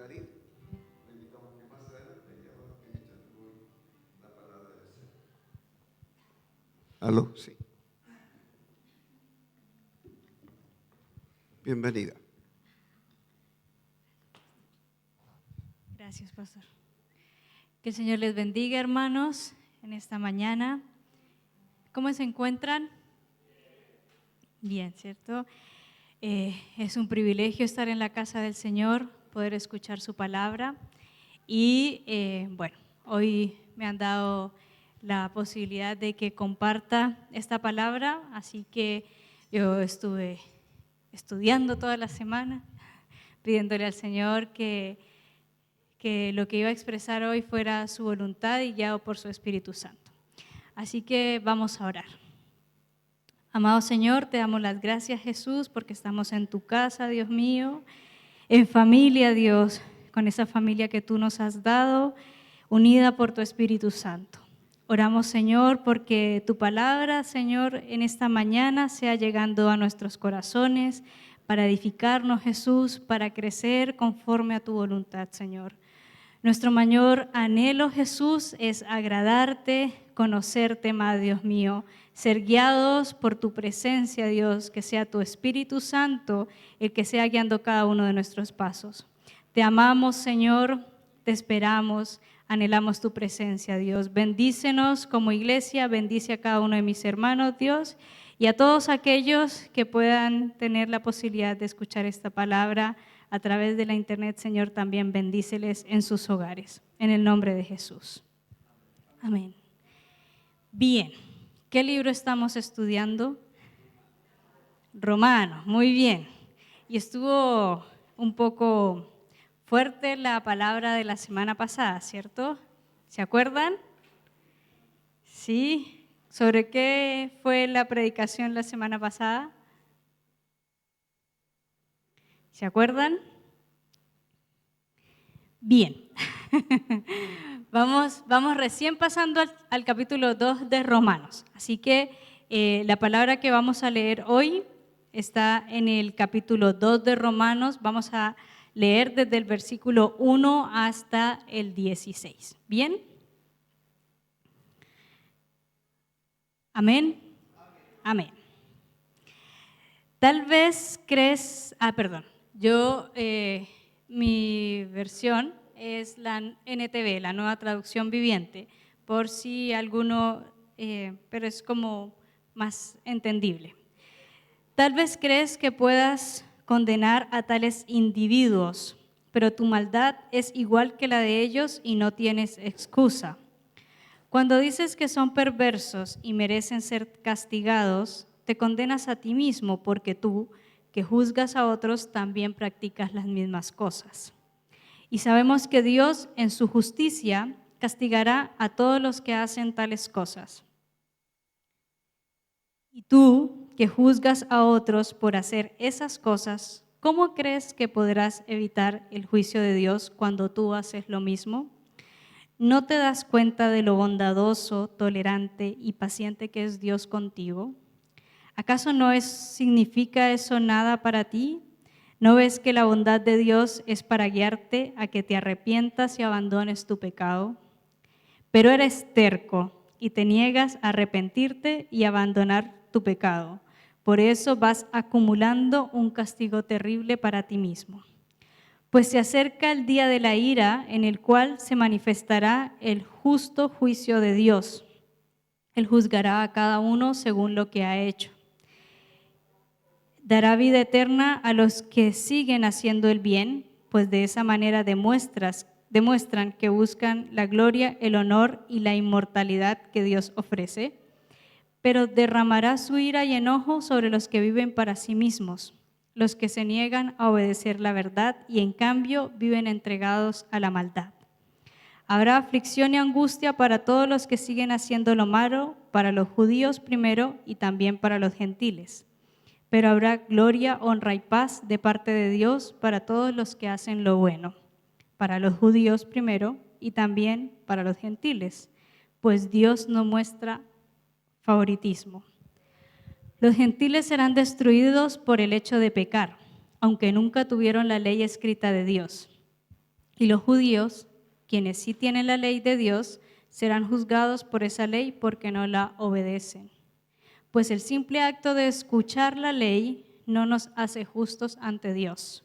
David. Le invitamos que pase adelante y ahora ministra la palabra del Señor. ¿Aló? Sí. Bienvenida. Gracias, pastor. Que el Señor les bendiga, hermanos, en esta mañana. ¿Cómo se encuentran? Bien, ¿cierto? Es un privilegio estar en la casa del Señor, poder escuchar su palabra. Y bueno, hoy me han dado la posibilidad de que comparta esta palabra, así que yo estuve estudiando toda la semana, pidiéndole al Señor que lo que iba a expresar hoy fuera su voluntad y guiado por su Espíritu Santo. Así que vamos a orar. Amado Señor, te damos las gracias, Jesús, porque estamos en tu casa, Dios mío, en familia, Dios, con esa familia que tú nos has dado, unida por tu Espíritu Santo. Oramos, Señor, porque tu palabra, Señor, en esta mañana sea llegando a nuestros corazones para edificarnos, Jesús, para crecer conforme a tu voluntad, Señor. Nuestro mayor anhelo, Jesús, es agradarte, conocerte más, Dios mío, ser guiados por tu presencia, Dios, que sea tu Espíritu Santo el que sea guiando cada uno de nuestros pasos. Te amamos, Señor, te esperamos, anhelamos tu presencia, Dios. Bendícenos como iglesia, bendice a cada uno de mis hermanos, Dios, y a todos aquellos que puedan tener la posibilidad de escuchar esta palabra a través de la internet, Señor, también bendíceles en sus hogares, en el nombre de Jesús. Amén. Bien, ¿qué libro estamos estudiando? Romanos, muy bien. Y estuvo un poco fuerte la palabra de la semana pasada, ¿cierto? ¿Se acuerdan? Sí. ¿Sobre qué fue la predicación la semana pasada? ¿Se acuerdan? Bien. Vamos recién pasando al capítulo 2 de Romanos. Así que la palabra que vamos a leer hoy está en el capítulo 2 de Romanos. Vamos a leer desde el versículo 1 hasta el 16. ¿Bien? ¿Amén? Amén. Tal vez crees, mi versión es la NTV, la Nueva Traducción Viviente, por si alguno, pero es como más entendible. Tal vez crees que puedas condenar a tales individuos, pero tu maldad es igual que la de ellos y no tienes excusa. Cuando dices que son perversos y merecen ser castigados, te condenas a ti mismo porque tú, que juzgas a otros, también practicas las mismas cosas. Y sabemos que Dios, en su justicia, castigará a todos los que hacen tales cosas. Y tú, que juzgas a otros por hacer esas cosas, ¿cómo crees que podrás evitar el juicio de Dios cuando tú haces lo mismo? ¿No te das cuenta de lo bondadoso, tolerante y paciente que es Dios contigo? ¿Acaso no significa eso nada para ti? ¿No ves que la bondad de Dios es para guiarte a que te arrepientas y abandones tu pecado? Pero eres terco y te niegas a arrepentirte y abandonar tu pecado. Por eso vas acumulando un castigo terrible para ti mismo. Pues se acerca el día de la ira en el cual se manifestará el justo juicio de Dios. Él juzgará a cada uno según lo que ha hecho. Dará vida eterna a los que siguen haciendo el bien, pues de esa manera demuestran que buscan la gloria, el honor y la inmortalidad que Dios ofrece. Pero derramará su ira y enojo sobre los que viven para sí mismos, los que se niegan a obedecer la verdad y en cambio viven entregados a la maldad. Habrá aflicción y angustia para todos los que siguen haciendo lo malo, para los judíos primero y también para los gentiles. Pero habrá gloria, honra y paz de parte de Dios para todos los que hacen lo bueno, para los judíos primero y también para los gentiles, pues Dios no muestra favoritismo. Los gentiles serán destruidos por el hecho de pecar, aunque nunca tuvieron la ley escrita de Dios. Y los judíos, quienes sí tienen la ley de Dios, serán juzgados por esa ley porque no la obedecen. Pues el simple acto de escuchar la ley no nos hace justos ante Dios.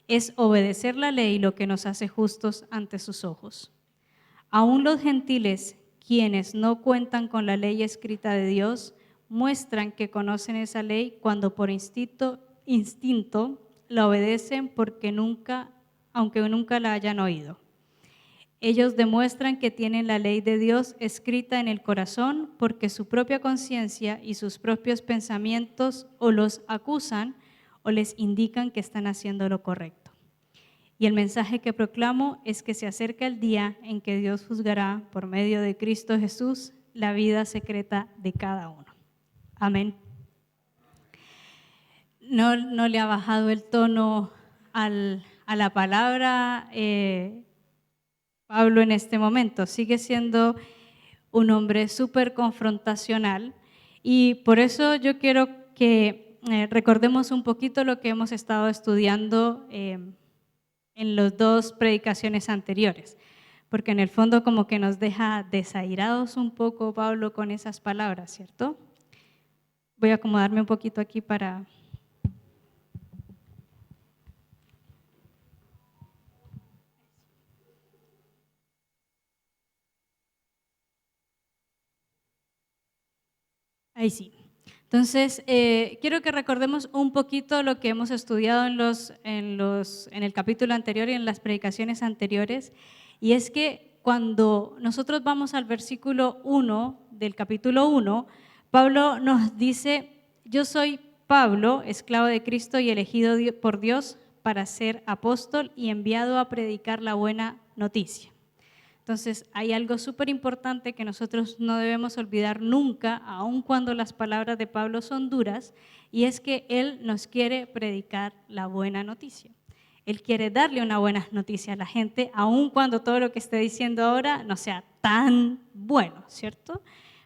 Es obedecer la ley lo que nos hace justos ante sus ojos. Aún los gentiles, quienes no cuentan con la ley escrita de Dios, muestran que conocen esa ley cuando por instinto la obedecen aunque nunca la hayan oído. Ellos demuestran que tienen la ley de Dios escrita en el corazón porque su propia conciencia y sus propios pensamientos o los acusan o les indican que están haciendo lo correcto. Y el mensaje que proclamo es que se acerca el día en que Dios juzgará por medio de Cristo Jesús la vida secreta de cada uno. Amén. No le ha bajado el tono a la palabra Pablo en este momento. Sigue siendo un hombre súper confrontacional y por eso yo quiero que recordemos un poquito lo que hemos estado estudiando en las 2 predicaciones anteriores, porque en el fondo como que nos deja desairados un poco Pablo con esas palabras, ¿cierto? Voy a acomodarme un poquito aquí para... Ahí sí. Entonces, quiero que recordemos un poquito lo que hemos estudiado en el capítulo anterior y en las predicaciones anteriores, y es que cuando nosotros vamos al versículo 1 del capítulo 1, Pablo nos dice, yo soy Pablo, esclavo de Cristo y elegido por Dios para ser apóstol y enviado a predicar la buena noticia. Entonces, hay algo súper importante que nosotros no debemos olvidar nunca, aun cuando las palabras de Pablo son duras, y es que él nos quiere predicar la buena noticia. Él quiere darle una buena noticia a la gente, aun cuando todo lo que esté diciendo ahora no sea tan bueno, ¿cierto?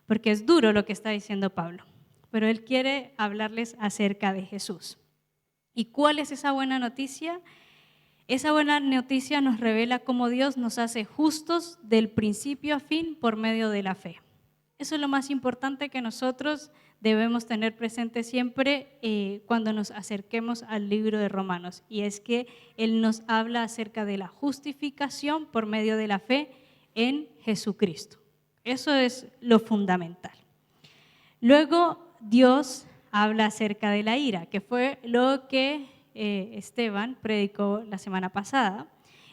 Porque es duro lo que está diciendo Pablo, pero él quiere hablarles acerca de Jesús. ¿Y cuál es esa buena noticia? Esa buena noticia nos revela cómo Dios nos hace justos del principio a fin por medio de la fe. Eso es lo más importante que nosotros debemos tener presente siempre cuando nos acerquemos al libro de Romanos, y es que Él nos habla acerca de la justificación por medio de la fe en Jesucristo. Eso es lo fundamental. Luego Dios habla acerca de la ira, que fue lo que Esteban predicó la semana pasada,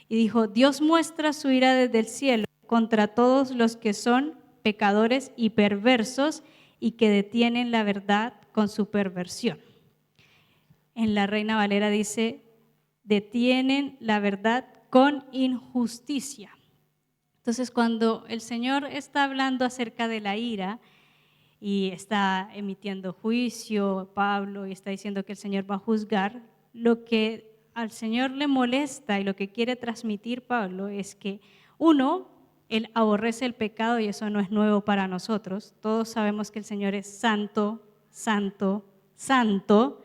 y dijo, Dios muestra su ira desde el cielo contra todos los que son pecadores y perversos y que detienen la verdad con su perversión. En la Reina Valera dice, detienen la verdad con injusticia. Entonces, cuando el Señor está hablando acerca de la ira y está emitiendo juicio, Pablo, y está diciendo que el Señor va a juzgar, lo que al Señor le molesta y lo que quiere transmitir Pablo es que, uno, Él aborrece el pecado y eso no es nuevo para nosotros. Todos sabemos que el Señor es santo, santo, santo,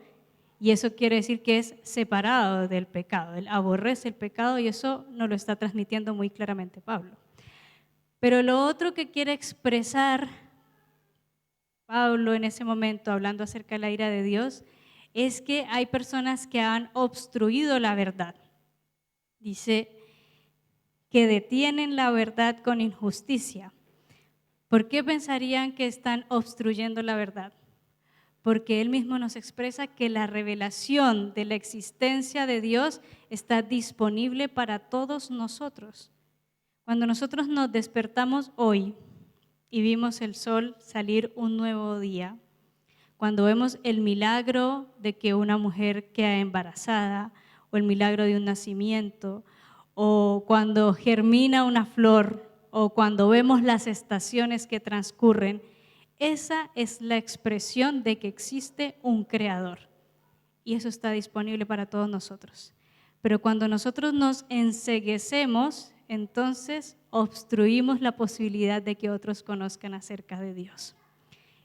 y eso quiere decir que es separado del pecado. Él aborrece el pecado y eso nos lo está transmitiendo muy claramente Pablo. Pero lo otro que quiere expresar Pablo en ese momento, hablando acerca de la ira de Dios, es que hay personas que han obstruido la verdad. Dice que detienen la verdad con injusticia. ¿Por qué pensarían que están obstruyendo la verdad? Porque Él mismo nos expresa que la revelación de la existencia de Dios está disponible para todos nosotros. Cuando nosotros nos despertamos hoy y vimos el sol salir un nuevo día, cuando vemos el milagro de que una mujer queda embarazada, o el milagro de un nacimiento, o cuando germina una flor, o cuando vemos las estaciones que transcurren, esa es la expresión de que existe un creador. Y eso está disponible para todos nosotros. Pero cuando nosotros nos enceguecemos, entonces obstruimos la posibilidad de que otros conozcan acerca de Dios.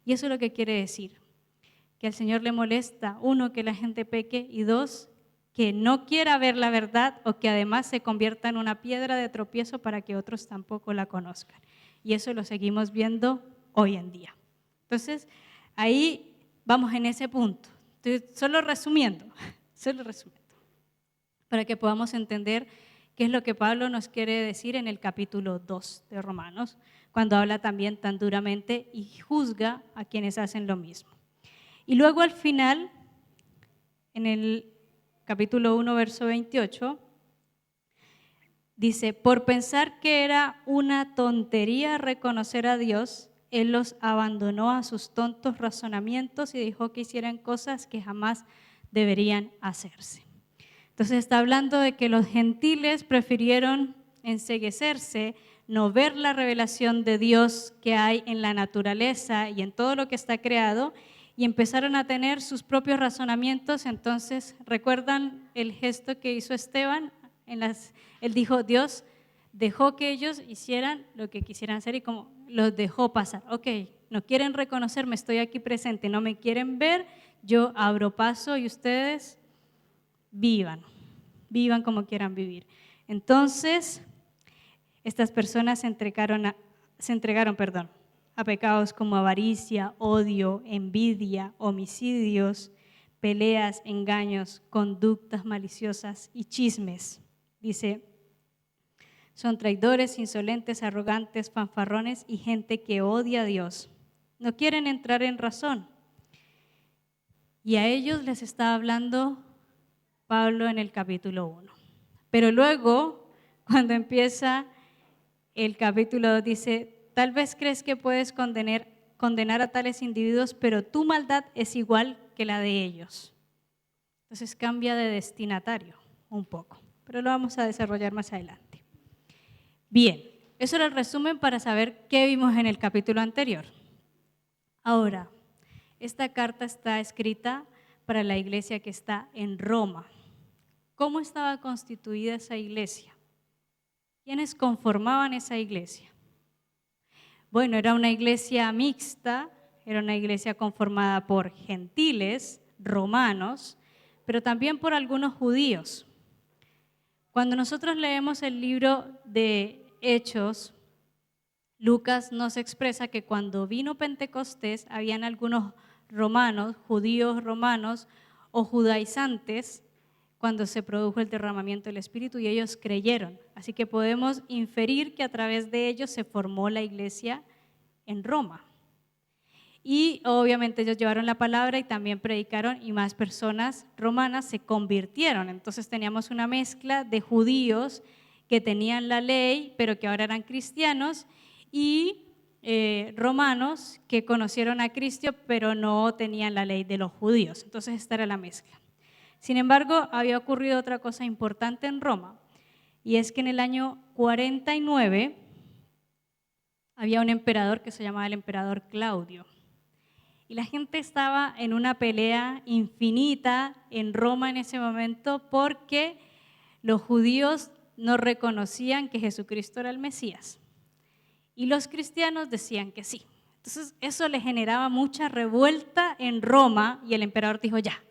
Y eso es lo que quiere decir. Que al Señor le molesta, uno, que la gente peque, y dos, que no quiera ver la verdad o que además se convierta en una piedra de tropiezo para que otros tampoco la conozcan. Y eso lo seguimos viendo hoy en día. Entonces, ahí vamos en ese punto. Estoy solo resumiendo, para que podamos entender qué es lo que Pablo nos quiere decir en el capítulo 2 de Romanos, cuando habla también tan duramente y juzga a quienes hacen lo mismo. Y luego al final, en el capítulo 1, verso 28, dice, por pensar que era una tontería reconocer a Dios, Él los abandonó a sus tontos razonamientos y dejó que hicieran cosas que jamás deberían hacerse. Entonces está hablando de que los gentiles prefirieron enceguecerse, no ver la revelación de Dios que hay en la naturaleza y en todo lo que está creado, y empezaron a tener sus propios razonamientos. Entonces, ¿recuerdan el gesto que hizo Esteban? Él dijo, Dios dejó que ellos hicieran lo que quisieran hacer y como los dejó pasar. Ok, no quieren reconocerme, estoy aquí presente, no me quieren ver, yo abro paso y ustedes vivan como quieran vivir. Entonces, estas personas se entregaron a pecados como avaricia, odio, envidia, homicidios, peleas, engaños, conductas maliciosas y chismes. Dice, son traidores, insolentes, arrogantes, fanfarrones y gente que odia a Dios. No quieren entrar en razón. Y a ellos les está hablando Pablo en el capítulo 1. Pero luego, cuando empieza el capítulo 2, dice, tal vez crees que puedes condenar a tales individuos, pero tu maldad es igual que la de ellos. Entonces cambia de destinatario un poco, pero lo vamos a desarrollar más adelante. Bien, eso era el resumen para saber qué vimos en el capítulo anterior. Ahora, esta carta está escrita para la iglesia que está en Roma. ¿Cómo estaba constituida esa iglesia? ¿Quiénes conformaban esa iglesia? Bueno, era una iglesia mixta, era una iglesia conformada por gentiles, romanos, pero también por algunos judíos. Cuando nosotros leemos el libro de Hechos, Lucas nos expresa que cuando vino Pentecostés, habían algunos romanos, judíos romanos o judaizantes, cuando se produjo el derramamiento del Espíritu y ellos creyeron. Así que podemos inferir que a través de ellos se formó la iglesia en Roma. Y obviamente ellos llevaron la palabra y también predicaron y más personas romanas se convirtieron. Entonces teníamos una mezcla de judíos que tenían la ley pero que ahora eran cristianos y romanos que conocieron a Cristo pero no tenían la ley de los judíos. Entonces esta era la mezcla. Sin embargo, había ocurrido otra cosa importante en Roma, y es que en el año 49 había un emperador que se llamaba el emperador Claudio. Y la gente estaba en una pelea infinita en Roma en ese momento porque los judíos no reconocían que Jesucristo era el Mesías. Y los cristianos decían que sí. Entonces eso le generaba mucha revuelta en Roma y el emperador dijo, ya,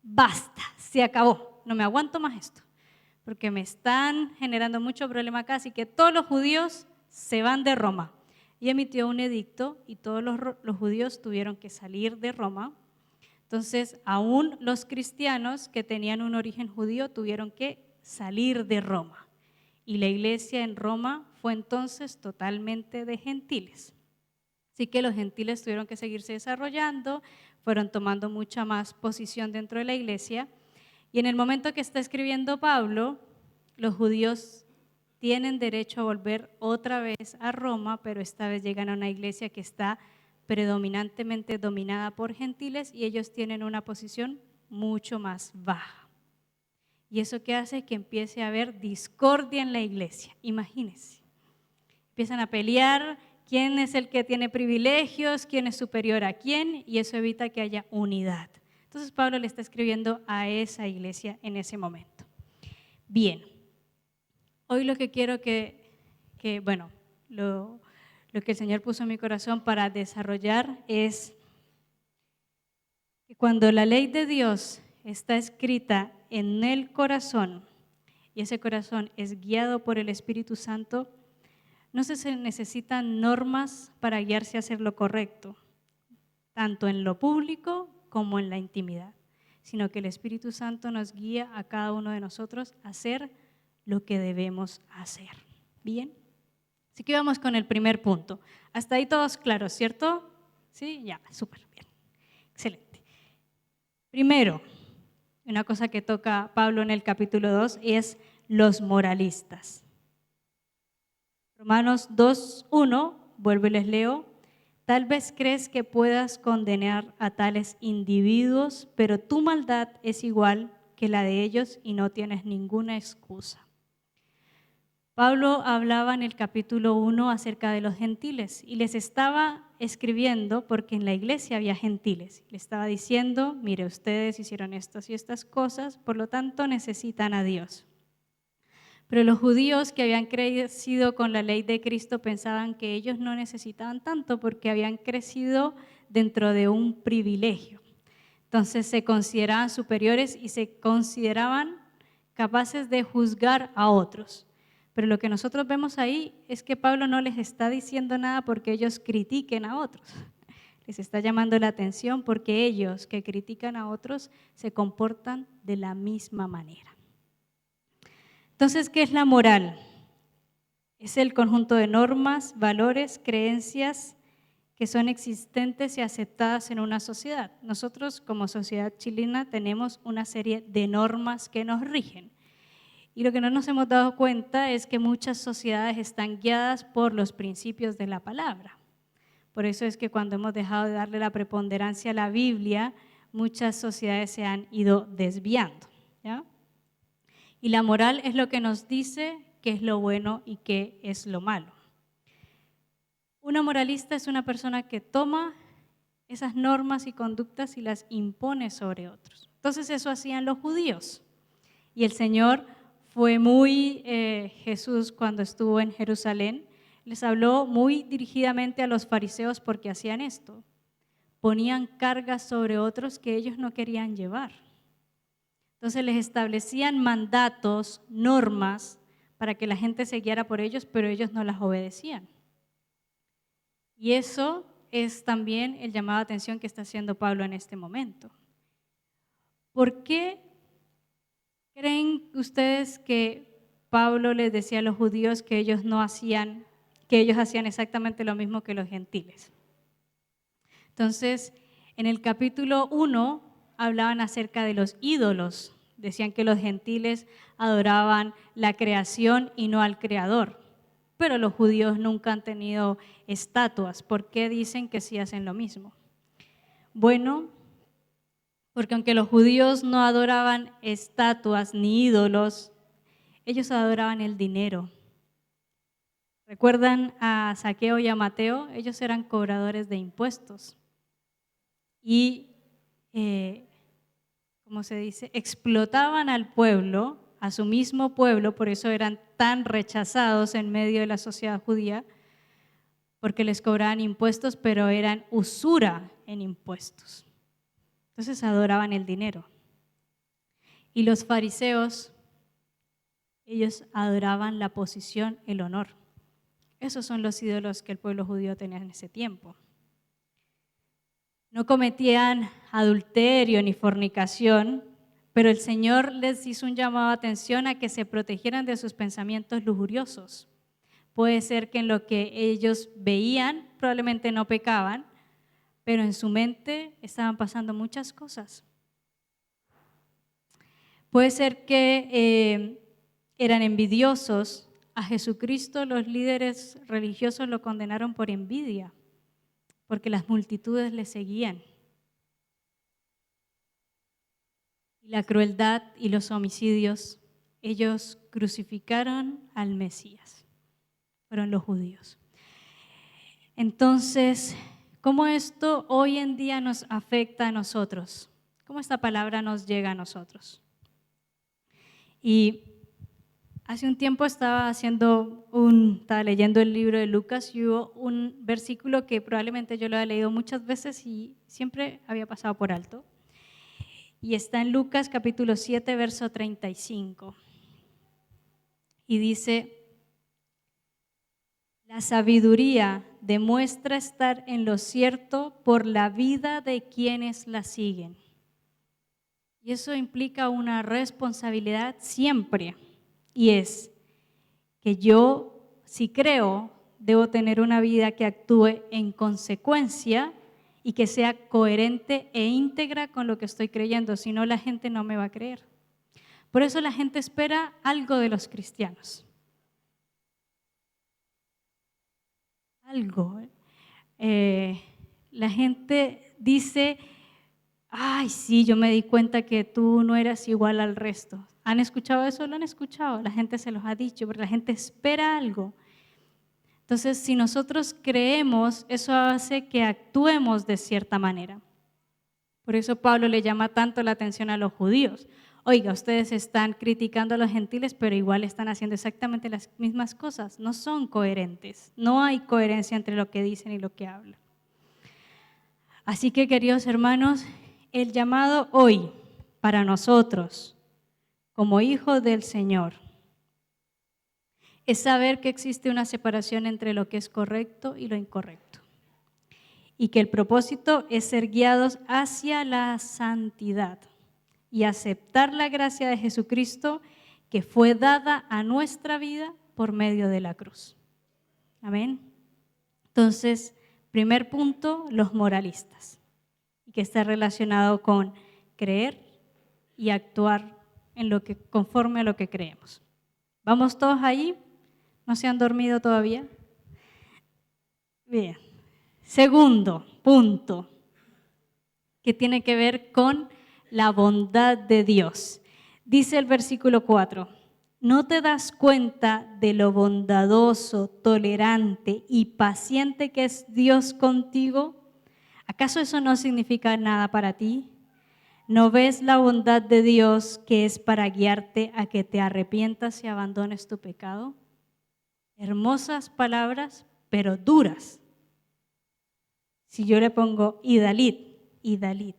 basta, se acabó, no me aguanto más esto, porque me están generando mucho problema acá, así que todos los judíos se van de Roma. Y emitió un edicto y todos los judíos tuvieron que salir de Roma. Entonces, aún los cristianos que tenían un origen judío tuvieron que salir de Roma. Y la iglesia en Roma fue entonces totalmente de gentiles. Así que los gentiles tuvieron que seguirse desarrollando, fueron tomando mucha más posición dentro de la iglesia. Y en el momento que está escribiendo Pablo, los judíos tienen derecho a volver otra vez a Roma, pero esta vez llegan a una iglesia que está predominantemente dominada por gentiles y ellos tienen una posición mucho más baja. Y eso que hace es que empiece a haber discordia en la iglesia. Imagínense, empiezan a pelear quién es el que tiene privilegios, quién es superior a quién, y eso evita que haya unidad. Entonces Pablo le está escribiendo a esa iglesia en ese momento. Bien, hoy lo que quiero lo que el Señor puso en mi corazón para desarrollar es que cuando la ley de Dios está escrita en el corazón, y ese corazón es guiado por el Espíritu Santo, no se necesitan normas para guiarse a hacer lo correcto, tanto en lo público como en la intimidad, sino que el Espíritu Santo nos guía a cada uno de nosotros a hacer lo que debemos hacer. ¿Bien? Así que vamos con el primer punto. Hasta ahí todos claros, ¿cierto? Sí, ya, súper bien. Excelente. Primero, una cosa que toca Pablo en el capítulo 2 es los moralistas. Romanos 2:1, vuelvo y les leo. Tal vez crees que puedas condenar a tales individuos, pero tu maldad es igual que la de ellos y no tienes ninguna excusa. Pablo hablaba en el capítulo 1 acerca de los gentiles y les estaba escribiendo porque en la iglesia había gentiles. Le estaba diciendo, mire, ustedes hicieron estas y estas cosas, por lo tanto necesitan a Dios. Pero los judíos que habían crecido con la ley de Cristo pensaban que ellos no necesitaban tanto porque habían crecido dentro de un privilegio. Entonces se consideraban superiores y se consideraban capaces de juzgar a otros. Pero lo que nosotros vemos ahí es que Pablo no les está diciendo nada porque ellos critiquen a otros. Les está llamando la atención porque ellos que critican a otros se comportan de la misma manera. Entonces, ¿qué es la moral? Es el conjunto de normas, valores, creencias que son existentes y aceptadas en una sociedad. Nosotros como sociedad chilena tenemos una serie de normas que nos rigen. Y lo que no nos hemos dado cuenta es que muchas sociedades están guiadas por los principios de la palabra. Por eso es que cuando hemos dejado de darle la preponderancia a la Biblia, muchas sociedades se han ido desviando, ¿ya? Y la moral es lo que nos dice qué es lo bueno y qué es lo malo. Una moralista es una persona que toma esas normas y conductas y las impone sobre otros. Entonces eso hacían los judíos. Y el Señor fue muy, Jesús cuando estuvo en Jerusalén, les habló muy dirigidamente a los fariseos porque hacían esto. Ponían cargas sobre otros que ellos no querían llevar. Entonces les establecían mandatos, normas, para que la gente se guiara por ellos, pero ellos no las obedecían. Y eso es también el llamado de atención que está haciendo Pablo en este momento. ¿Por qué creen ustedes que Pablo les decía a los judíos que ellos hacían exactamente lo mismo que los gentiles? Entonces, en el capítulo 1 hablaban acerca de los ídolos. Decían que los gentiles adoraban la creación y no al creador. Pero los judíos nunca han tenido estatuas. ¿Por qué dicen que sí hacen lo mismo? Bueno, porque aunque los judíos no adoraban estatuas ni ídolos, ellos adoraban el dinero. ¿Recuerdan a Zaqueo y a Mateo? Ellos eran cobradores de impuestos. Y, ¿cómo se dice? Explotaban al pueblo, a su mismo pueblo, por eso eran tan rechazados en medio de la sociedad judía, porque les cobraban impuestos, pero eran usura en impuestos. Entonces adoraban el dinero. Y los fariseos, ellos adoraban la posición, el honor. Esos son los ídolos que el pueblo judío tenía en ese tiempo. No cometían adulterio ni fornicación, pero el Señor les hizo un llamado de atención a que se protegieran de sus pensamientos lujuriosos. Puede ser que en lo que ellos veían probablemente no pecaban, pero en su mente estaban pasando muchas cosas. Puede ser que eran envidiosos. A Jesucristo los líderes religiosos lo condenaron por envidia, porque las multitudes le seguían. Y la crueldad y los homicidios, ellos crucificaron al Mesías. Fueron los judíos. Entonces, ¿cómo esto hoy en día nos afecta a nosotros? ¿Cómo esta palabra nos llega a nosotros? Y hace un tiempo estaba leyendo el libro de Lucas y hubo un versículo que probablemente yo lo había leído muchas veces y siempre había pasado por alto. y está en Lucas capítulo 7, verso 35. Y dice: la sabiduría demuestra estar en lo cierto por la vida de quienes la siguen. Y eso implica una responsabilidad siempre. Y es que yo, si creo, debo tener una vida que actúe en consecuencia y que sea coherente e íntegra con lo que estoy creyendo. Si no, la gente no me va a creer. Por eso la gente espera algo de los cristianos. Algo. La gente dice: ay, sí, yo me di cuenta que tú no eras igual al resto. ¿Han escuchado eso? Lo han escuchado. La gente se los ha dicho, pero la gente espera algo. Entonces, si nosotros creemos, eso hace que actuemos de cierta manera. Por eso Pablo le llama tanto la atención a los judíos. Oiga, ustedes están criticando a los gentiles, pero igual están haciendo exactamente las mismas cosas. No son coherentes. No hay coherencia entre lo que dicen y lo que hablan. Así que, queridos hermanos, el llamado hoy para nosotros, como hijos del Señor, es saber que existe una separación entre lo que es correcto y lo incorrecto. Y que el propósito es ser guiados hacia la santidad y aceptar la gracia de Jesucristo que fue dada a nuestra vida por medio de la cruz. Amén. Entonces, primer punto, los moralistas, y que está relacionado con creer y actuar en lo que, conforme a lo que creemos. ¿Vamos todos ahí? ¿No se han dormido todavía? Bien. Segundo punto, que tiene que ver con la bondad de Dios. Dice el versículo 4, ¿no te das cuenta de lo bondadoso, tolerante y paciente que es Dios contigo? ¿Acaso eso no significa nada para ti? ¿No ves la bondad de Dios que es para guiarte a que te arrepientas y abandones tu pecado? Hermosas palabras, pero duras. Si yo le pongo Idalit,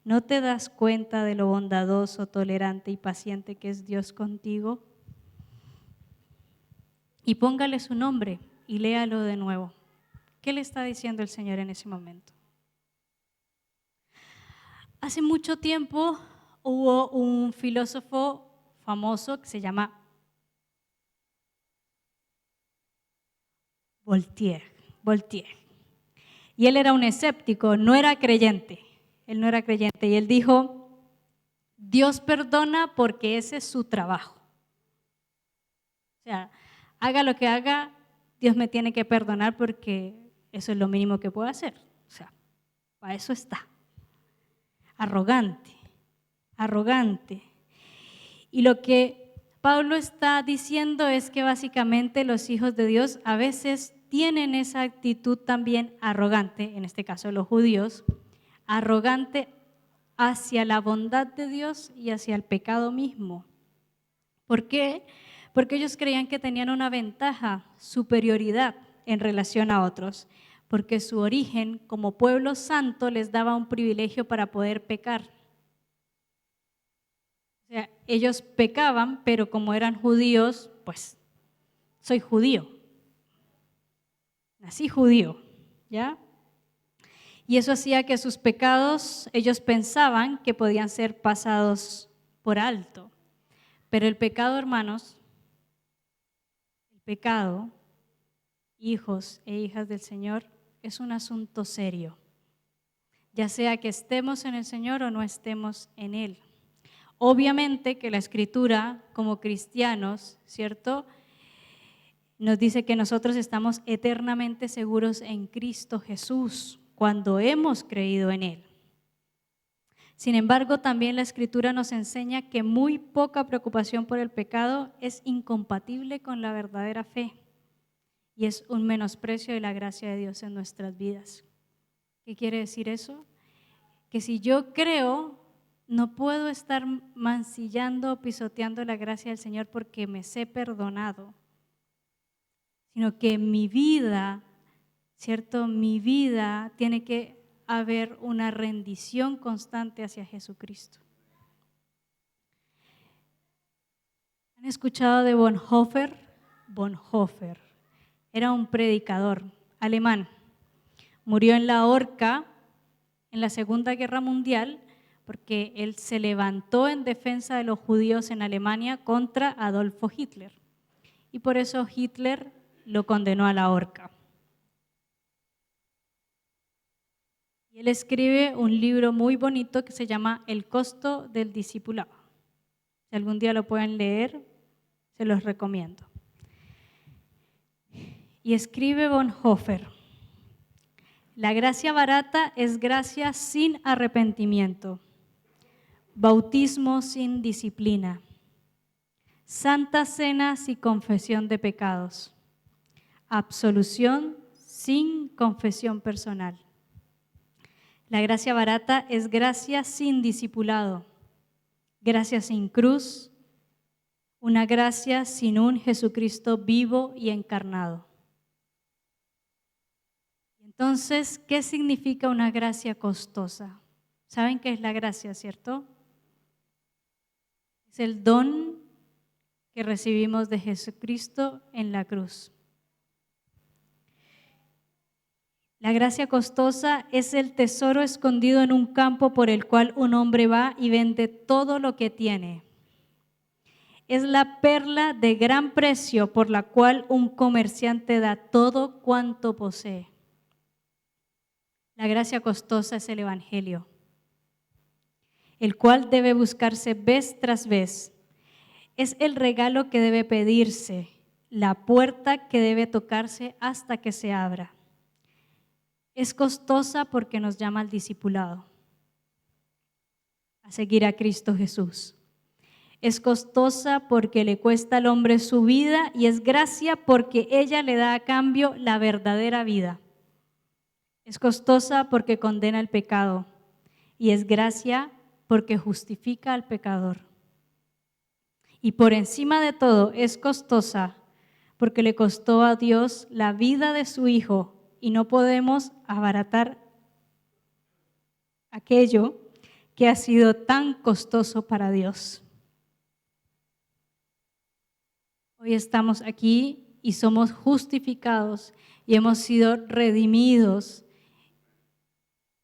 ¿no te das cuenta de lo bondadoso, tolerante y paciente que es Dios contigo? Y póngale su nombre y léalo de nuevo. ¿Qué le está diciendo el Señor en ese momento? Hace mucho tiempo hubo un filósofo famoso que se llama Voltaire. Y él era un escéptico, no era creyente. Él no era creyente y él dijo: Dios perdona porque ese es su trabajo. O sea, haga lo que haga, Dios me tiene que perdonar porque eso es lo mínimo que puedo hacer. O sea, para eso está. Arrogante. Y lo que Pablo está diciendo es que básicamente los hijos de Dios a veces tienen esa actitud también arrogante, en este caso los judíos, arrogante hacia la bondad de Dios y hacia el pecado mismo. ¿Por qué? Porque ellos creían que tenían una ventaja, superioridad en relación a otros, porque su origen como pueblo santo les daba un privilegio para poder pecar. O sea, ellos pecaban, pero como eran judíos, pues soy judío, nací judío, ¿ya? Y eso hacía que sus pecados, ellos pensaban que podían ser pasados por alto. Pero el pecado, hermanos, el pecado, hijos e hijas del Señor, es un asunto serio. Ya sea que estemos en el Señor o no estemos en Él. Obviamente que la Escritura, como cristianos, ¿cierto?, nos dice que nosotros estamos eternamente seguros en Cristo Jesús cuando hemos creído en Él. Sin embargo, también la Escritura nos enseña que muy poca preocupación por el pecado es incompatible con la verdadera fe y es un menosprecio de la gracia de Dios en nuestras vidas. ¿Qué quiere decir eso? Que si yo creo, no puedo estar mancillando o pisoteando la gracia del Señor porque me sé perdonado, sino que mi vida, ¿cierto? Mi vida tiene que haber una rendición constante hacia Jesucristo. ¿Han escuchado de Bonhoeffer? Bonhoeffer era un predicador alemán. Murió en la horca en la Segunda Guerra Mundial porque él se levantó en defensa de los judíos en Alemania contra Adolfo Hitler. Y por eso Hitler lo condenó a la horca. Y él escribe un libro muy bonito que se llama El costo del discipulado. Si algún día lo pueden leer, se los recomiendo. Y escribe Bonhoeffer: la gracia barata es gracia sin arrepentimiento, bautismo sin disciplina, santa cena sin confesión de pecados, absolución sin confesión personal. La gracia barata es gracia sin discipulado, gracia sin cruz, una gracia sin un Jesucristo vivo y encarnado. Entonces, ¿qué significa una gracia costosa? ¿Saben qué es la gracia, cierto? Es el don que recibimos de Jesucristo en la cruz. La gracia costosa es el tesoro escondido en un campo por el cual un hombre va y vende todo lo que tiene. Es la perla de gran precio por la cual un comerciante da todo cuanto posee. La gracia costosa es el Evangelio, el cual debe buscarse vez tras vez. Es el regalo que debe pedirse, la puerta que debe tocarse hasta que se abra. Es costosa porque nos llama al discipulado, a seguir a Cristo Jesús. Es costosa porque le cuesta al hombre su vida y es gracia porque ella le da a cambio la verdadera vida. Es costosa porque condena el pecado y es gracia porque justifica al pecador. Y por encima de todo es costosa porque le costó a Dios la vida de su Hijo y no podemos abaratar aquello que ha sido tan costoso para Dios. Hoy estamos aquí y somos justificados y hemos sido redimidos.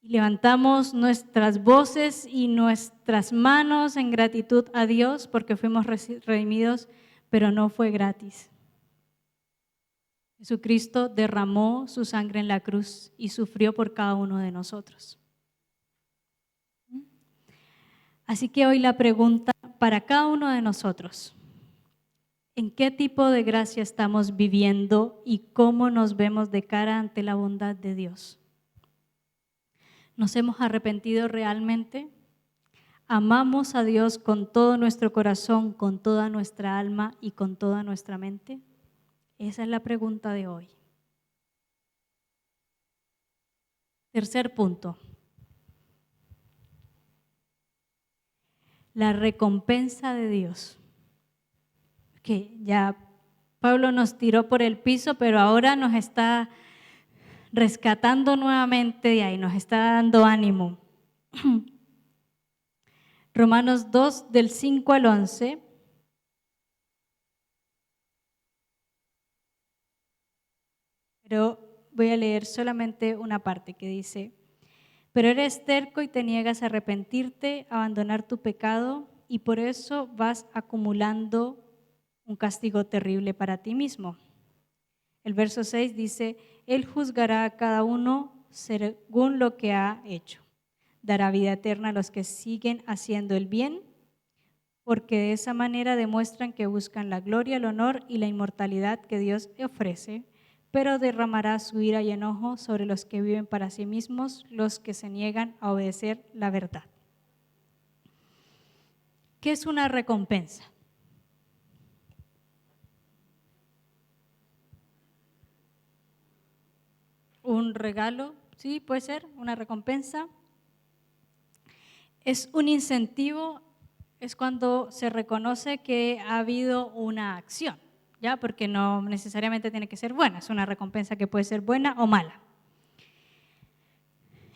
Levantamos nuestras voces y nuestras manos en gratitud a Dios porque fuimos redimidos, pero no fue gratis. Jesucristo derramó su sangre en la cruz y sufrió por cada uno de nosotros. Así que hoy la pregunta para cada uno de nosotros: ¿en qué tipo de gracia estamos viviendo y cómo nos vemos de cara ante la bondad de Dios? ¿Nos hemos arrepentido realmente? ¿Amamos a Dios con todo nuestro corazón, con toda nuestra alma y con toda nuestra mente? Esa es la pregunta de hoy. Tercer punto. La recompensa de Dios. Que ya Pablo nos tiró por el piso, pero ahora nos está rescatando nuevamente de ahí, nos está dando ánimo. Romanos 2, del 5 al 11. Pero voy a leer solamente una parte que dice: pero eres terco y te niegas a arrepentirte, a abandonar tu pecado, y por eso vas acumulando un castigo terrible para ti mismo. El verso 6 dice: Él juzgará a cada uno según lo que ha hecho. Dará vida eterna a los que siguen haciendo el bien, porque de esa manera demuestran que buscan la gloria, el honor y la inmortalidad que Dios ofrece, pero derramará su ira y enojo sobre los que viven para sí mismos, los que se niegan a obedecer la verdad. ¿Qué es una recompensa? Un regalo, sí, puede ser una recompensa. Es un incentivo, es cuando se reconoce que ha habido una acción, ¿ya? Porque no necesariamente tiene que ser buena, es una recompensa que puede ser buena o mala.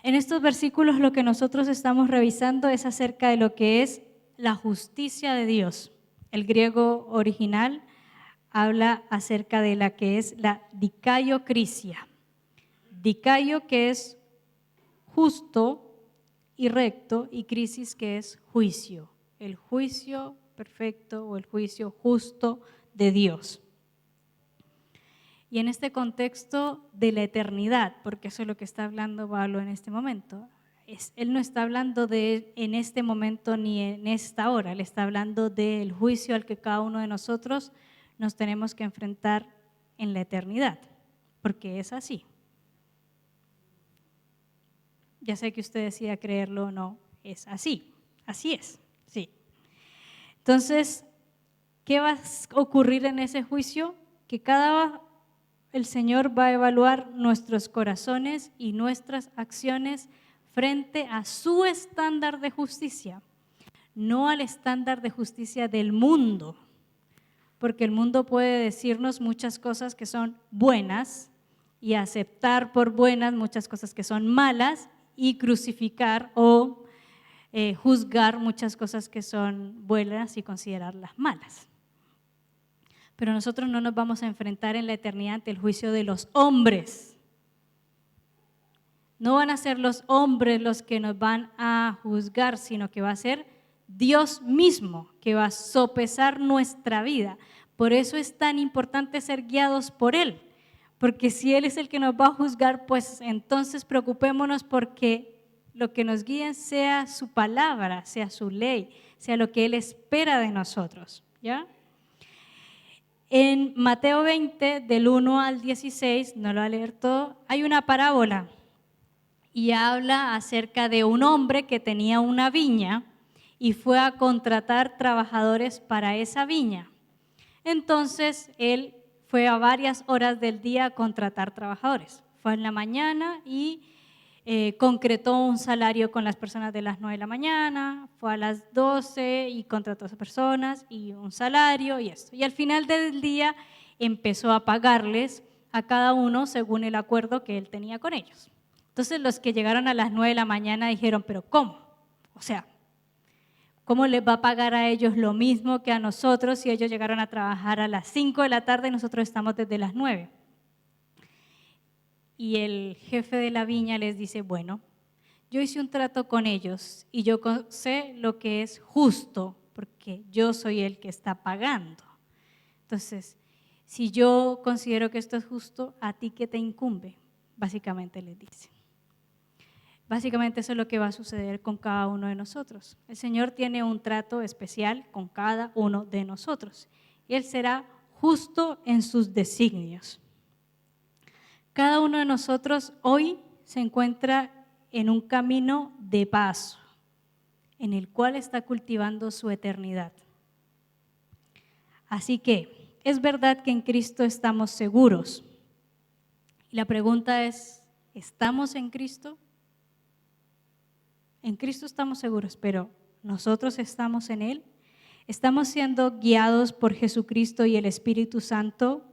En estos versículos lo que nosotros estamos revisando es acerca de lo que es la justicia de Dios. El griego original habla acerca de la que es la dikaiokrisia. Dikaio, que es justo y recto, y crisis, que es juicio. El juicio perfecto o el juicio justo de Dios. Y en este contexto de la eternidad, porque eso es lo que está hablando Pablo en este momento, él no está hablando de en este momento ni en esta hora, él está hablando del juicio al que cada uno de nosotros nos tenemos que enfrentar en la eternidad, porque es así. Ya sé que usted decida creerlo o no, es así es, sí. Entonces, ¿qué va a ocurrir en ese juicio? Que el Señor va a evaluar nuestros corazones y nuestras acciones frente a su estándar de justicia, no al estándar de justicia del mundo, porque el mundo puede decirnos muchas cosas que son buenas y aceptar por buenas muchas cosas que son malas y crucificar o juzgar muchas cosas que son buenas y considerarlas malas. Pero nosotros no nos vamos a enfrentar en la eternidad ante el juicio de los hombres. No van a ser los hombres los que nos van a juzgar, sino que va a ser Dios mismo que va a sopesar nuestra vida. Por eso es tan importante ser guiados por Él, porque si Él es el que nos va a juzgar, pues entonces preocupémonos porque lo que nos guíe sea su palabra, sea su ley, sea lo que Él espera de nosotros, ¿ya? En Mateo 20, del 1 al 16, no lo voy a leer todo, hay una parábola y habla acerca de un hombre que tenía una viña y fue a contratar trabajadores para esa viña. Entonces, él fue a varias horas del día a contratar trabajadores. Fue en la mañana y concretó un salario con las personas de las 9 de la mañana, fue a las 12 y contrató a esas personas y un salario y esto. Y al final del día empezó a pagarles a cada uno según el acuerdo que él tenía con ellos. Entonces los que llegaron a las 9 de la mañana dijeron, pero ¿cómo? O sea, ¿cómo les va a pagar a ellos lo mismo que a nosotros si ellos llegaron a trabajar a las 5 de la tarde y nosotros estamos desde las 9? Y el jefe de la viña les dice, bueno, yo hice un trato con ellos y yo sé lo que es justo porque yo soy el que está pagando. Entonces, si yo considero que esto es justo, ¿a ti qué te incumbe? Básicamente les dice. Básicamente eso es lo que va a suceder con cada uno de nosotros. El Señor tiene un trato especial con cada uno de nosotros y Él será justo en sus designios. Cada uno de nosotros hoy se encuentra en un camino de paso, en el cual está cultivando su eternidad. Así que es verdad que en Cristo estamos seguros. Y la pregunta es, ¿estamos en Cristo? En Cristo estamos seguros, pero ¿nosotros estamos en Él? ¿Estamos siendo guiados por Jesucristo y el Espíritu Santo?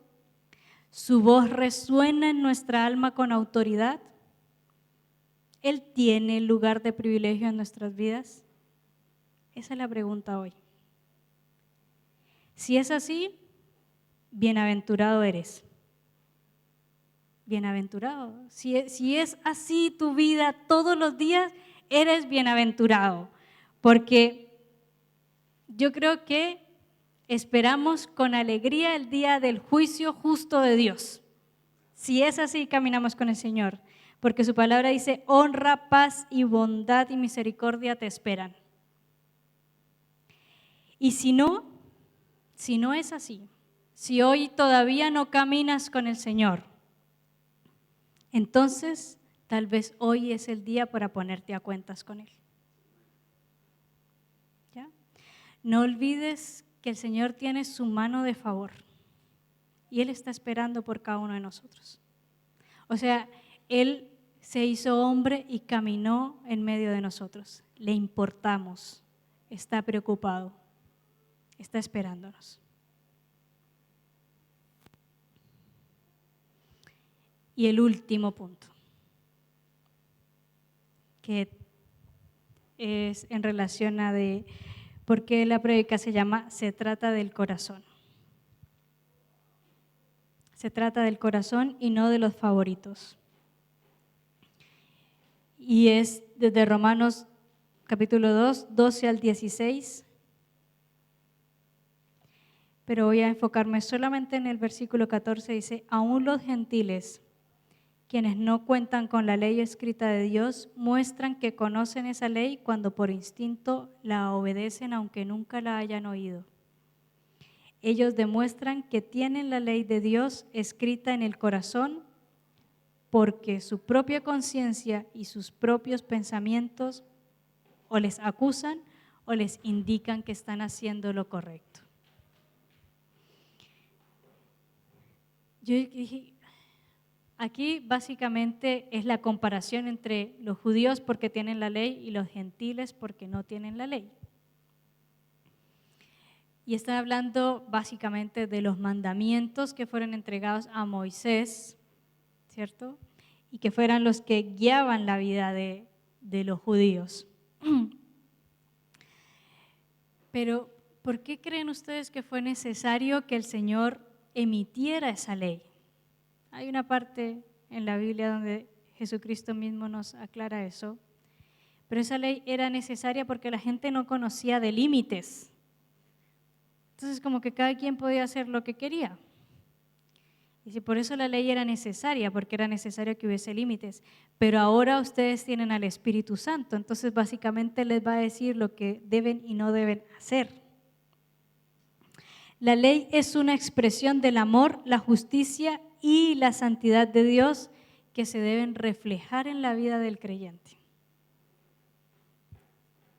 ¿Su voz resuena en nuestra alma con autoridad? ¿Él tiene lugar de privilegio en nuestras vidas? Esa es la pregunta hoy. Si es así, bienaventurado eres. Bienaventurado. Si es así tu vida todos los días, eres bienaventurado. Porque yo creo que esperamos con alegría el día del juicio justo de Dios. Si es así, caminamos con el Señor. Porque su palabra dice, honra, paz y bondad y misericordia te esperan. Y si no es así, si hoy todavía no caminas con el Señor, entonces tal vez hoy es el día para ponerte a cuentas con Él. ¿Ya? No olvides que el Señor tiene su mano de favor y Él está esperando por cada uno de nosotros. O sea, Él se hizo hombre y caminó en medio de nosotros. Le importamos, está preocupado, está esperándonos. Y el último punto, que es en relación a de porque la prédica se llama Se trata del corazón. Se trata del corazón y no de los favoritos. Y es desde Romanos capítulo 2, 12 al 16. Pero voy a enfocarme solamente en el versículo 14, dice, aún los gentiles, quienes no cuentan con la ley escrita de Dios, muestran que conocen esa ley cuando por instinto la obedecen aunque nunca la hayan oído. Ellos demuestran que tienen la ley de Dios escrita en el corazón porque su propia conciencia y sus propios pensamientos o les acusan o les indican que están haciendo lo correcto. Yo dije, aquí básicamente es la comparación entre los judíos porque tienen la ley y los gentiles porque no tienen la ley. Y está hablando básicamente de los mandamientos que fueron entregados a Moisés, ¿cierto? Y que fueran los que guiaban la vida de los judíos. Pero, ¿por qué creen ustedes que fue necesario que el Señor emitiera esa ley? Hay una parte en la Biblia donde Jesucristo mismo nos aclara eso, pero esa ley era necesaria porque la gente no conocía de límites. Entonces como que cada quien podía hacer lo que quería. Y si por eso la ley era necesaria, porque era necesario que hubiese límites. Pero ahora ustedes tienen al Espíritu Santo, entonces básicamente les va a decir lo que deben y no deben hacer. La ley es una expresión del amor, la justicia y la santidad de Dios que se deben reflejar en la vida del creyente.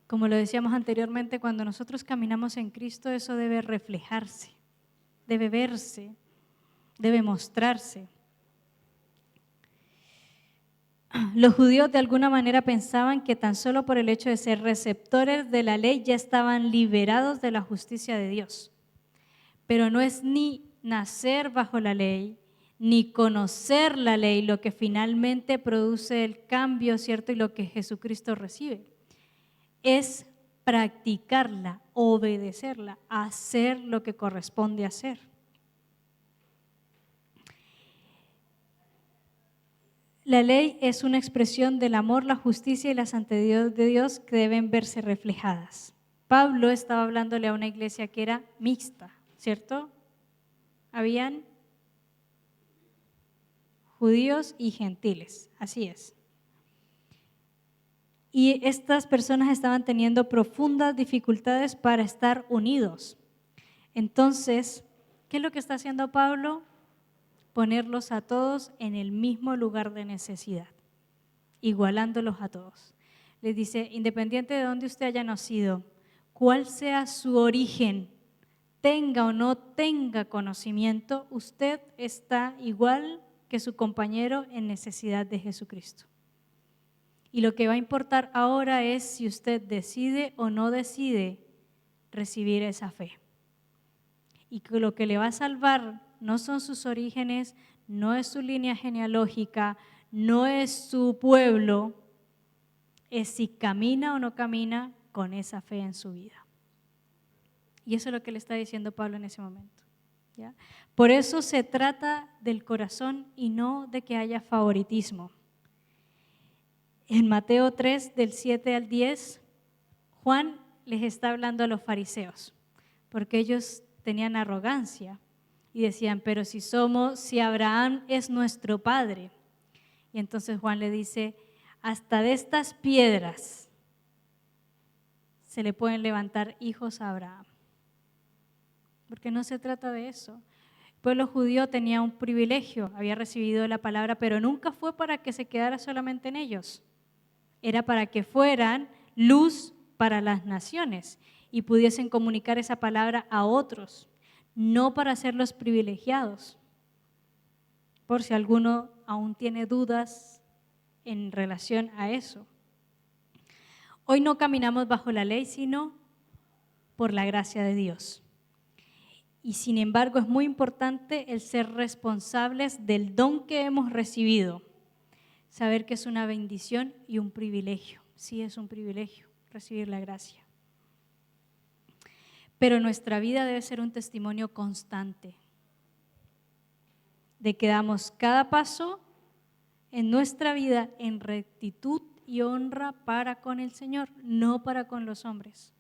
Como lo decíamos anteriormente, cuando nosotros caminamos en Cristo, eso debe reflejarse, debe verse, debe mostrarse. Los judíos de alguna manera pensaban que tan solo por el hecho de ser receptores de la ley ya estaban liberados de la justicia de Dios. Pero no es ni nacer bajo la ley, ni conocer la ley lo que finalmente produce el cambio, ¿cierto? Y lo que Jesucristo recibe. Es practicarla, obedecerla, hacer lo que corresponde hacer. La ley es una expresión del amor, la justicia y la santidad de Dios que deben verse reflejadas. Pablo estaba hablándole a una iglesia que era mixta, ¿cierto? Habían judíos y gentiles, así es. Y estas personas estaban teniendo profundas dificultades para estar unidos. Entonces, ¿qué es lo que está haciendo Pablo? Ponerlos a todos en el mismo lugar de necesidad, igualándolos a todos. Les dice, independiente de dónde usted haya nacido, cuál sea su origen, tenga o no tenga conocimiento, usted está igual que su compañero en necesidad de Jesucristo. Y lo que va a importar ahora es si usted decide o no decide recibir esa fe. Y que lo que le va a salvar no son sus orígenes, no es su línea genealógica, no es su pueblo, es si camina o no camina con esa fe en su vida. Y eso es lo que le está diciendo Pablo en ese momento, ¿ya? Por eso se trata del corazón y no de que haya favoritismo. En Mateo 3, del 7 al 10, Juan les está hablando a los fariseos, porque ellos tenían arrogancia y decían, pero si Abraham es nuestro padre. Y entonces Juan le dice, hasta de estas piedras se le pueden levantar hijos a Abraham. Porque no se trata de eso. El pueblo judío tenía un privilegio, había recibido la palabra, pero nunca fue para que se quedara solamente en ellos. Era para que fueran luz para las naciones y pudiesen comunicar esa palabra a otros, no para hacerlos privilegiados. Por si alguno aún tiene dudas en relación a eso. Hoy no caminamos bajo la ley, sino por la gracia de Dios. Y sin embargo es muy importante el ser responsables del don que hemos recibido. Saber que es una bendición y un privilegio. Sí, es un privilegio recibir la gracia. pero nuestra vida debe ser un testimonio constante de que damos cada paso en nuestra vida en rectitud y honra para con el Señor, no para con los hombres.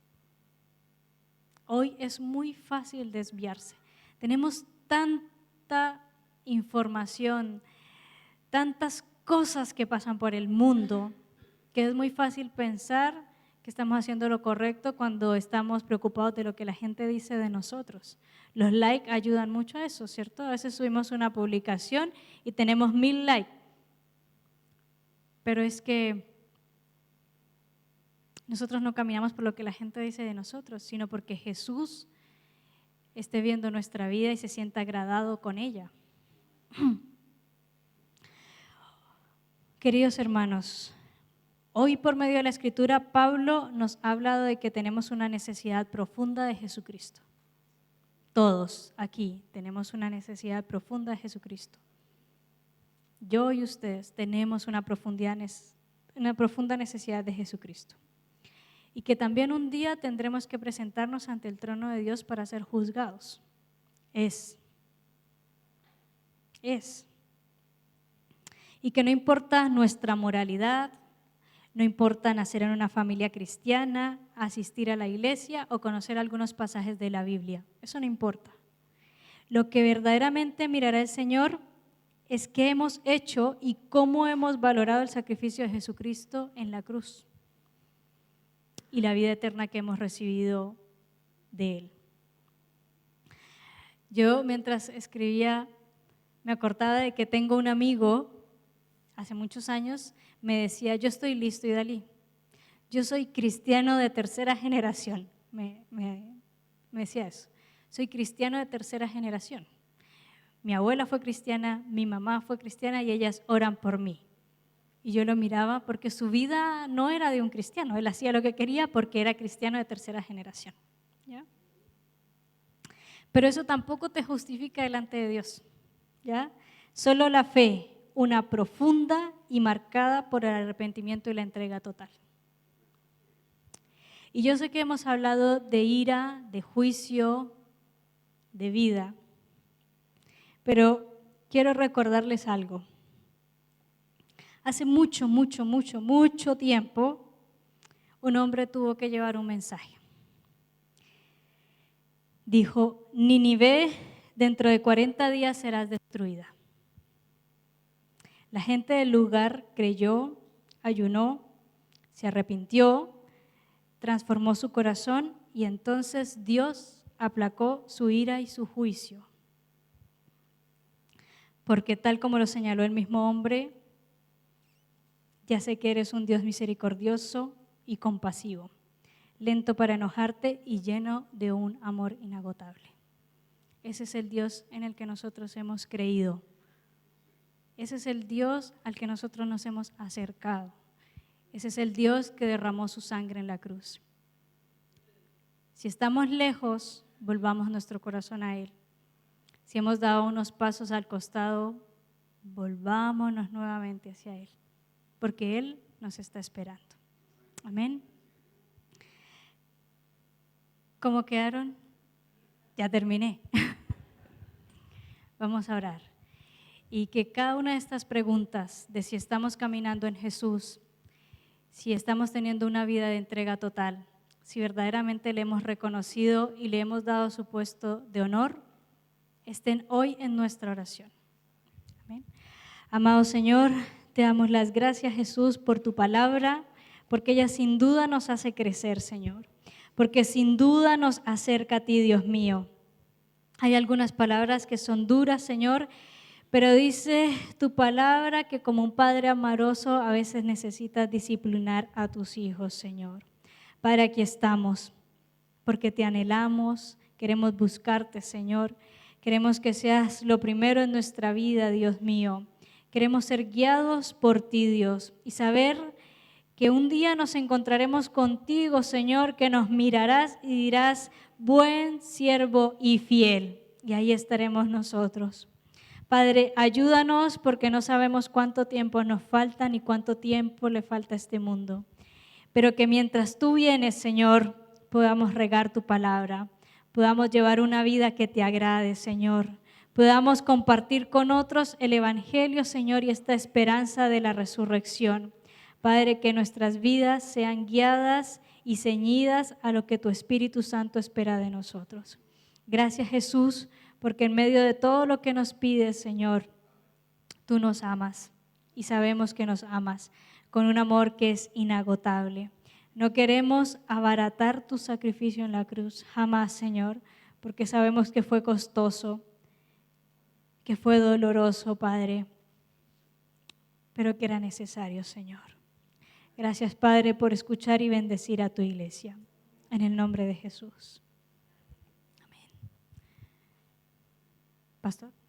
Hoy es muy fácil desviarse. Tenemos tanta información, tantas cosas que pasan por el mundo, que es muy fácil pensar que estamos haciendo lo correcto cuando estamos preocupados de lo que la gente dice de nosotros. Los likes ayudan mucho a eso, ¿cierto? A veces subimos una publicación y tenemos 1000 likes. Pero es que nosotros no caminamos por lo que la gente dice de nosotros, sino porque Jesús esté viendo nuestra vida y se sienta agradado con ella. Queridos hermanos, hoy por medio de la Escritura, Pablo nos ha hablado de que tenemos una necesidad profunda de Jesucristo. Todos aquí tenemos una necesidad profunda de Jesucristo. Yo y ustedes tenemos una profunda necesidad de Jesucristo. Y que también un día tendremos que presentarnos ante el trono de Dios para ser juzgados. Es. Y que no importa nuestra moralidad, no importa nacer en una familia cristiana, asistir a la iglesia o conocer algunos pasajes de la Biblia. Eso no importa. Lo que verdaderamente mirará el Señor es qué hemos hecho y cómo hemos valorado el sacrificio de Jesucristo en la cruz y la vida eterna que hemos recibido de Él. Yo mientras escribía me acordaba de que tengo un amigo, hace muchos años, me decía, yo estoy listo, Idalí, yo soy cristiano de tercera generación, me decía eso, soy cristiano de tercera generación. Mi abuela fue cristiana, mi mamá fue cristiana y ellas oran por mí. Y yo lo miraba porque su vida no era de un cristiano, él hacía lo que quería porque era cristiano de tercera generación. ¿Ya? Pero eso tampoco te justifica delante de Dios. ¿Ya? Solo la fe, una profunda y marcada por el arrepentimiento y la entrega total. Y yo sé que hemos hablado de ira, de juicio, de vida, pero quiero recordarles algo. Hace mucho tiempo, un hombre tuvo que llevar un mensaje. Dijo, Nínive, dentro de 40 días serás destruida. La gente del lugar creyó, ayunó, se arrepintió, transformó su corazón y entonces Dios aplacó su ira y su juicio. Porque tal como lo señaló el mismo hombre, ya sé que eres un Dios misericordioso y compasivo, lento para enojarte y lleno de un amor inagotable. Ese es el Dios en el que nosotros hemos creído. Ese es el Dios al que nosotros nos hemos acercado. Ese es el Dios que derramó su sangre en la cruz. Si estamos lejos, volvamos nuestro corazón a Él. Si hemos dado unos pasos al costado, volvámonos nuevamente hacia Él, porque Él nos está esperando. Amén. ¿Cómo quedaron? Ya terminé. Vamos a orar. Y que cada una de estas preguntas de si estamos caminando en Jesús, si estamos teniendo una vida de entrega total, si verdaderamente le hemos reconocido y le hemos dado su puesto de honor, estén hoy en nuestra oración. Amén. Amado Señor, te damos las gracias, Jesús, por tu palabra, porque ella sin duda nos hace crecer, Señor, porque sin duda nos acerca a ti, Dios mío. Hay algunas palabras que son duras, Señor, pero dice tu palabra que como un padre amoroso a veces necesitas disciplinar a tus hijos, Señor. Padre, aquí estamos, porque te anhelamos, queremos buscarte, Señor. Queremos que seas lo primero en nuestra vida, Dios mío. Queremos ser guiados por ti, Dios, y saber que un día nos encontraremos contigo, Señor, que nos mirarás y dirás, buen siervo y fiel. Y ahí estaremos nosotros. Padre, ayúdanos porque no sabemos cuánto tiempo nos falta ni cuánto tiempo le falta a este mundo. Pero que mientras tú vienes, Señor, podamos regar tu palabra, podamos llevar una vida que te agrade, Señor. Podamos compartir con otros el Evangelio, Señor, y esta esperanza de la resurrección. Padre, que nuestras vidas sean guiadas y ceñidas a lo que tu Espíritu Santo espera de nosotros. Gracias, Jesús, porque en medio de todo lo que nos pides, Señor, tú nos amas y sabemos que nos amas con un amor que es inagotable. No queremos abaratar tu sacrificio en la cruz, jamás, Señor, porque sabemos que fue costoso, que fue doloroso, Padre, pero que era necesario, Señor. Gracias, Padre, por escuchar y bendecir a tu iglesia. En el nombre de Jesús. Amén. Pastor.